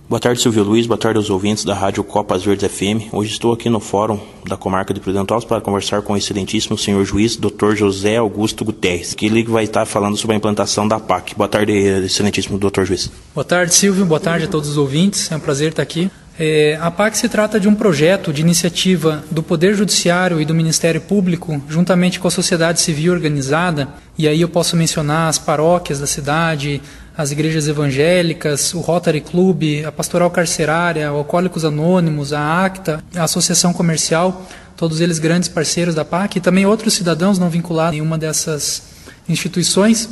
Boa tarde, Silvio Luiz. Boa tarde aos ouvintes da Rádio Copas Verdes FM. Hoje estou aqui no Fórum da Comarca de Presidente Alves para conversar com o excelentíssimo senhor juiz, Dr. José Augusto Guterres, que ele vai estar falando sobre a implantação da PAC. Boa tarde, excelentíssimo Dr. Juiz. Boa tarde, Silvio. Boa tarde a todos os ouvintes. É um prazer estar aqui. A PAC se trata de um projeto de iniciativa do Poder Judiciário e do Ministério Público, juntamente com a sociedade civil organizada, e aí eu posso mencionar as paróquias da cidade, as igrejas evangélicas, o Rotary Club, a Pastoral Carcerária, o Alcoólicos Anônimos, a ACTA, a Associação Comercial, todos eles grandes parceiros da PAC, e também outros cidadãos não vinculados em nenhuma dessas instituições.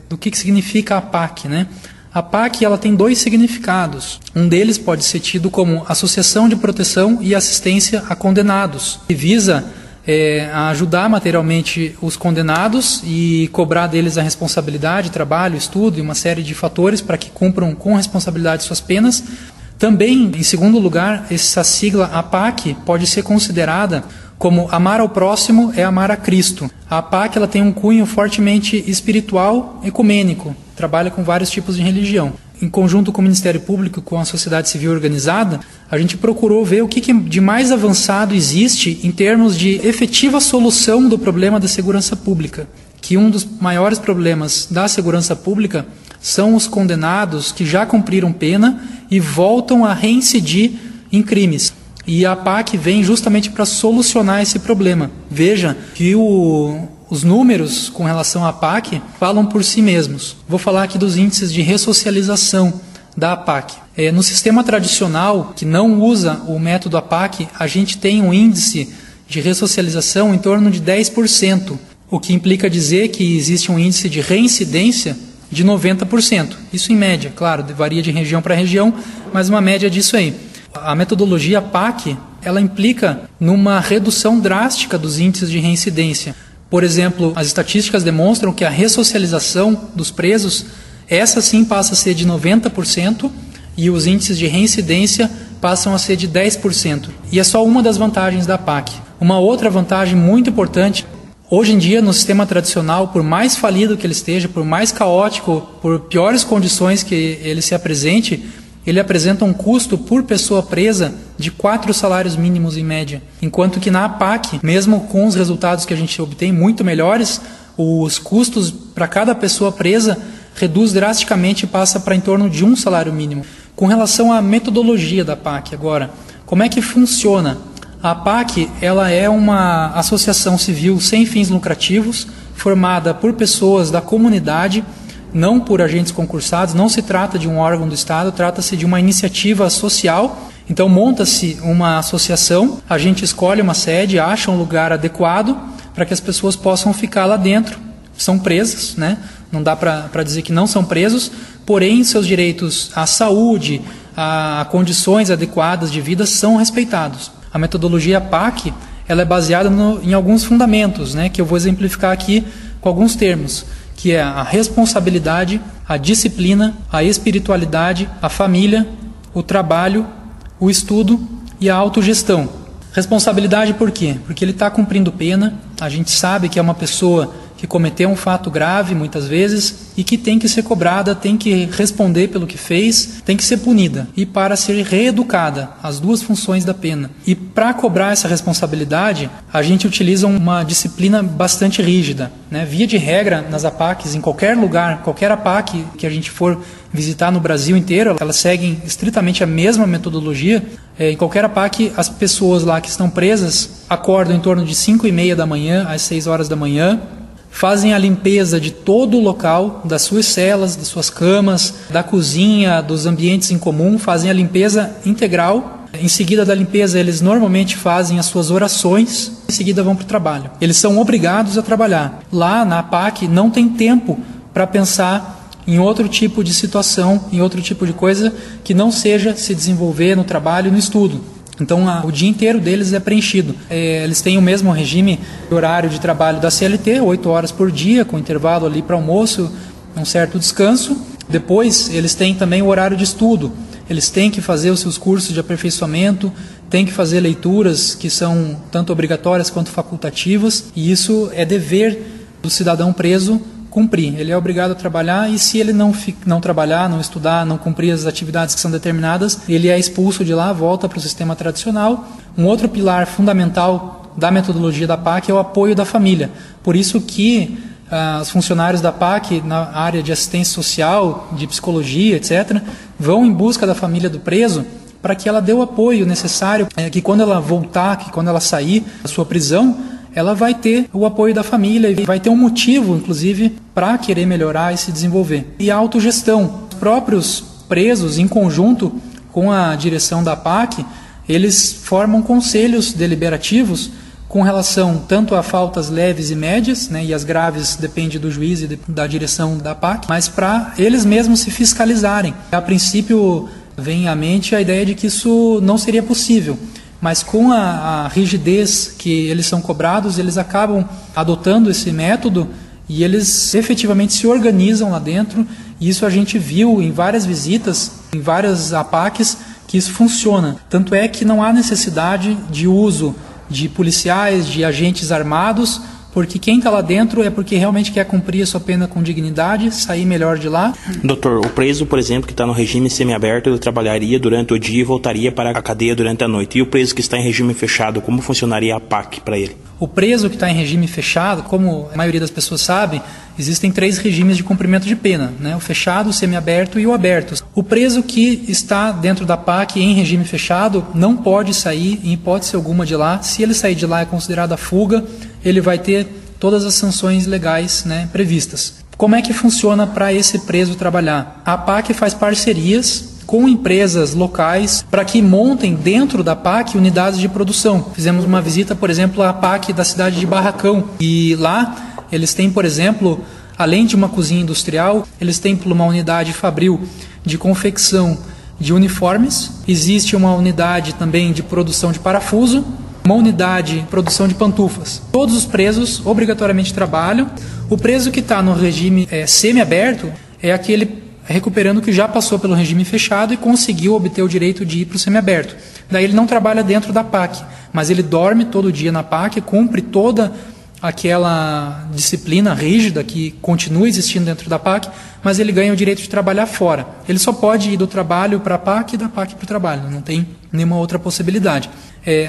Do que significa a PAC, né? A PAC ela tem dois significados. Um deles pode ser tido como Associação de Proteção e Assistência a Condenados, que visa ajudar materialmente os condenados e cobrar deles a responsabilidade, trabalho, estudo e uma série de fatores para que cumpram com responsabilidade suas penas. Também, em segundo lugar, essa sigla APAC pode ser considerada como amar ao próximo é amar a Cristo. A APAC ela tem um cunho fortemente espiritual, ecumênico, trabalha com vários tipos de religião. Em conjunto com o Ministério Público, com a sociedade civil organizada, a gente procurou ver o que de mais avançado existe em termos de efetiva solução do problema da segurança pública. Que um dos maiores problemas da segurança pública são os condenados que já cumpriram pena e voltam a reincidir em crimes. E a PAC vem justamente para solucionar esse problema. Veja que os números com relação à PAC falam por si mesmos. Vou falar aqui dos índices de ressocialização da PAC. No sistema tradicional, que não usa o método APAC, a gente tem um índice de ressocialização em torno de 10%, o que implica dizer que existe um índice de reincidência de 90%. Isso em média, claro, varia de região para região, mas uma média disso aí. A metodologia PAC, ela implica numa redução drástica dos índices de reincidência. Por exemplo, as estatísticas demonstram que a ressocialização dos presos, essa sim passa a ser de 90% e os índices de reincidência passam a ser de 10%. E é só uma das vantagens da PAC. Uma outra vantagem muito importante, hoje em dia no sistema tradicional, por mais falido que ele esteja, por mais caótico, por piores condições que ele se apresente, ele apresenta um custo por pessoa presa de 4 salários mínimos em média. Enquanto que na APAC, mesmo com os resultados que a gente obtém muito melhores, os custos para cada pessoa presa reduz drasticamente e passa para em torno de 1 salário mínimo. Com relação à metodologia da APAC agora, como é que funciona? A APAC ela é uma associação civil sem fins lucrativos, formada por pessoas da comunidade, não por agentes concursados, não se trata de um órgão do Estado, trata-se de uma iniciativa social. Então monta-se uma associação, a gente escolhe uma sede, acha um lugar adequado para que as pessoas possam ficar lá dentro. São presas, né? Não dá para dizer que não são presos, porém seus direitos à saúde, a condições adequadas de vida são respeitados. A metodologia PAC ela é baseada em alguns fundamentos, né? Que eu vou exemplificar aqui com alguns termos, que é a responsabilidade, a disciplina, a espiritualidade, a família, o trabalho, o estudo e a autogestão. Responsabilidade por quê? Porque ele está cumprindo pena, a gente sabe que é uma pessoa que cometeu um fato grave muitas vezes e que tem que ser cobrada, tem que responder pelo que fez, tem que ser punida e para ser reeducada, as duas funções da pena. E para cobrar essa responsabilidade, a gente utiliza uma disciplina bastante rígida, né? Via de regra, nas APACs, em qualquer lugar, qualquer APAC que a gente for visitar no Brasil inteiro, elas seguem estritamente a mesma metodologia. Em qualquer APAC, as pessoas lá que estão presas acordam em torno de 5h30 da manhã às 6 horas da manhã, fazem a limpeza de todo o local, das suas celas, das suas camas, da cozinha, dos ambientes em comum, fazem a limpeza integral. Em seguida da limpeza, eles normalmente fazem as suas orações, em seguida vão para o trabalho. Eles são obrigados a trabalhar. Lá na APAC não tem tempo para pensar em outro tipo de situação, em outro tipo de coisa que não seja se desenvolver no trabalho e no estudo. Então, o dia inteiro deles é preenchido. Eles têm o mesmo regime de horário de trabalho da CLT, 8 horas por dia, com intervalo ali para almoço, um certo descanso. Depois, eles têm também o horário de estudo. Eles têm que fazer os seus cursos de aperfeiçoamento, têm que fazer leituras que são tanto obrigatórias quanto facultativas. E isso é dever do cidadão preso cumprir. Ele é obrigado a trabalhar e se ele não trabalhar, não estudar, não cumprir as atividades que são determinadas, ele é expulso de lá, volta para o sistema tradicional. Um outro pilar fundamental da metodologia da PAC é o apoio da família. Por isso que os funcionários da PAC, na área de assistência social, de psicologia, etc., vão em busca da família do preso para que ela dê o apoio necessário, que quando ela voltar, que quando ela sair da sua prisão, ela vai ter o apoio da família e vai ter um motivo, inclusive, para querer melhorar e se desenvolver. E a autogestão. Os próprios presos, em conjunto com a direção da PAC, eles formam conselhos deliberativos com relação tanto a faltas leves e médias, né, e as graves depende do juiz e da direção da PAC, mas para eles mesmos se fiscalizarem. A princípio vem à mente a ideia de que isso não seria possível, mas com a rigidez que eles são cobrados, eles acabam adotando esse método e eles efetivamente se organizam lá dentro, e isso a gente viu em várias visitas, em várias APACs, que isso funciona. Tanto é que não há necessidade de uso de policiais, de agentes armados, porque quem está lá dentro é porque realmente quer cumprir a sua pena com dignidade, sair melhor de lá. Doutor, o preso, por exemplo, que está no regime semiaberto, ele trabalharia durante o dia e voltaria para a cadeia durante a noite. E o preso que está em regime fechado, como funcionaria a PAC para ele? O preso que está em regime fechado, como a maioria das pessoas sabe, existem 3 regimes de cumprimento de pena, né? O fechado, o semiaberto e o aberto. O preso que está dentro da PAC em regime fechado não pode sair, em hipótese alguma, de lá. Se ele sair de lá é considerada fuga, ele vai ter todas as sanções legais, né, previstas. Como é que funciona para esse preso trabalhar? A PAC faz parcerias com empresas locais para que montem dentro da PAC unidades de produção. Fizemos uma visita, por exemplo, à PAC da cidade de Barracão, e lá eles têm, por exemplo, além de uma cozinha industrial, eles têm uma unidade fabril de confecção de uniformes, existe uma unidade também de produção de parafuso, uma unidade de produção de pantufas. Todos os presos obrigatoriamente trabalham. O preso que está no regime semiaberto é aquele recuperando que já passou pelo regime fechado e conseguiu obter o direito de ir para o semiaberto. Daí ele não trabalha dentro da PAC, mas ele dorme todo dia na PAC, cumpre toda aquela disciplina rígida que continua existindo dentro da PAC, mas ele ganha o direito de trabalhar fora. Ele só pode ir do trabalho para a PAC e da PAC para o trabalho, não tem nenhuma outra possibilidade.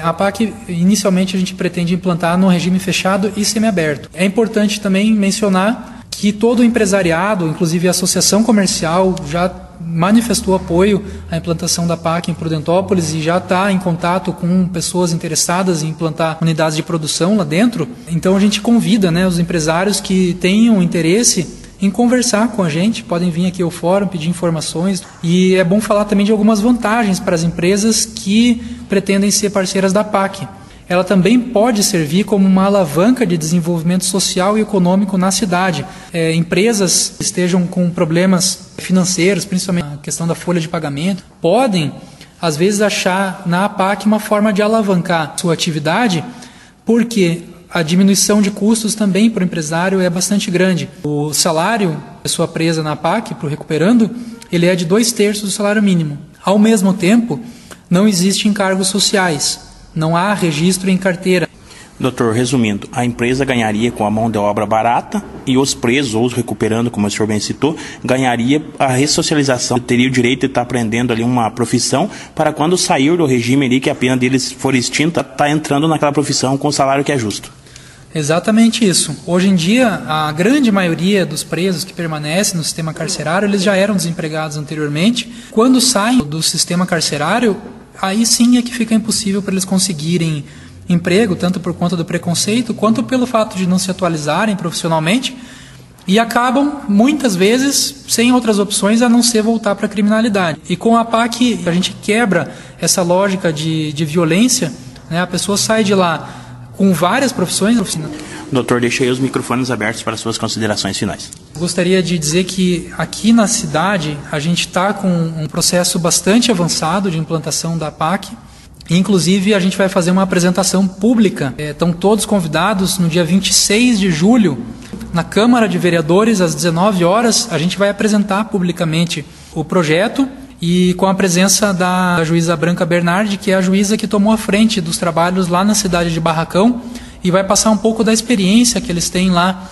A PAC, inicialmente, a gente pretende implantar no regime fechado e semiaberto. É importante também mencionar que todo o empresariado, inclusive a associação comercial, já manifestou apoio à implantação da PAC em Prudentópolis e já está em contato com pessoas interessadas em implantar unidades de produção lá dentro. Então a gente convida, né, os empresários que tenham interesse em conversar com a gente, podem vir aqui ao fórum, pedir informações. E é bom falar também de algumas vantagens para as empresas que pretendem ser parceiras da PAC. Ela também pode servir como uma alavanca de desenvolvimento social e econômico na cidade. Empresas que estejam com problemas financeiros, principalmente a questão da folha de pagamento, podem, às vezes, achar na APAC uma forma de alavancar sua atividade, porque a diminuição de custos também para o empresário é bastante grande. O salário da pessoa presa na APAC, para o recuperando, ele é de 2/3 do salário mínimo. Ao mesmo tempo, não existem encargos sociais. Não há registro em carteira. Doutor, resumindo, a empresa ganharia com a mão de obra barata e os presos, ou os recuperando, como o senhor bem citou, ganharia a ressocialização, teria o direito de estar aprendendo ali uma profissão para quando sair do regime ali, que a pena deles for extinta, estar entrando naquela profissão com o salário que é justo. Exatamente isso. Hoje em dia, a grande maioria dos presos que permanecem no sistema carcerário, eles já eram desempregados anteriormente. Quando saem do sistema carcerário, aí sim é que fica impossível para eles conseguirem emprego, tanto por conta do preconceito, quanto pelo fato de não se atualizarem profissionalmente, e acabam, muitas vezes, sem outras opções a não ser voltar para a criminalidade. E com a PAC, a gente quebra essa lógica de violência, né? A pessoa sai de lá com várias profissões. Doutor, deixe aí os microfones abertos para suas considerações finais. Gostaria de dizer que aqui na cidade a gente está com um processo bastante avançado de implantação da PAC. Inclusive a gente vai fazer uma apresentação pública. Estão todos convidados no dia 26 de julho, na Câmara de Vereadores, às 19 horas. A gente vai apresentar publicamente o projeto e com a presença da juíza Branca Bernardi, que é a juíza que tomou a frente dos trabalhos lá na cidade de Barracão, e vai passar um pouco da experiência que eles têm lá